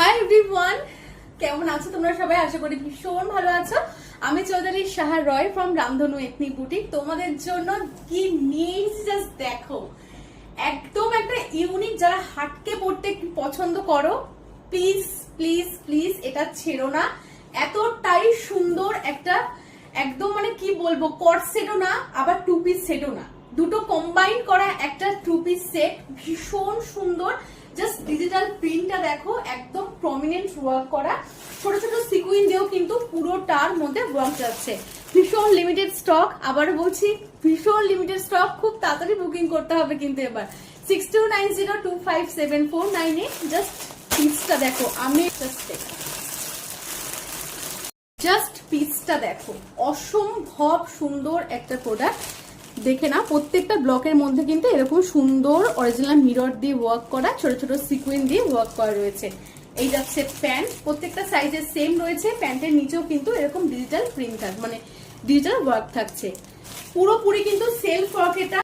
Hi everyone, কেমন আছো তোমরা সবাই? আশা করি ভীষণ ভালো আছো। আমি চৌধুরী সাহা রয় ফ্রম রামধনু এথনিক বুটিক তোমাদের জন্য কি নিয়েছি জাস্ট দেখো। একদম একটা ইউনিক, যারা হাটকে পড়তে পছন্দ করো প্লিজ প্লিজ প্লিজ এটা ছেড়ো না। এতটাই সুন্দর একটা, একদম মানে কি বলবো, কট সেটও না আবার টু পিস সেটও না, দুটো কম্বাইন করা একটা টু পিস সেট, ভীষণ সুন্দর। জাস্ট ডিজিটাল প্রিন্টটা দেখো, একদম প্রমিনেন্ট ওয়ার্ক করা, ছোট ছোট সিকুইন দিয়েও কিন্তু পুরোটার মধ্যে ওয়ার্ক যাচ্ছে। ভীষণ লিমিটেড স্টক, আবার বলছি ভীষণ লিমিটেড স্টক, খুব তাড়াতাড়ি বুকিং করতে হবে কিন্তু এবার। 6290257498। জাস্ট পিসটা দেখো, আমি জাস্ট পিসটা দেখো, অসম্ভব সুন্দর একটা প্রোডাক্ট। দেখে না, প্রত্যেকটা ব্লকের মধ্যে কিন্তু এরকম সুন্দর অরিজিনাল মিরর দিয়ে ওয়ার্ক করা, ছোট ছোট সিকুয়েন্স দিয়ে ওয়ার্ক করা রয়েছে। এই যাচ্ছে প্যান্ট, প্রত্যেকটা সাইজের সেম রয়েছে। প্যান্টের নিচেও কিন্তু এরকম ডিজিটাল প্রিন্ট, মানে ডিজিটাল ওয়ার্ক থাকছে। পুরোপুরি কিন্তু সেলফ ওয়ার্ক এটা।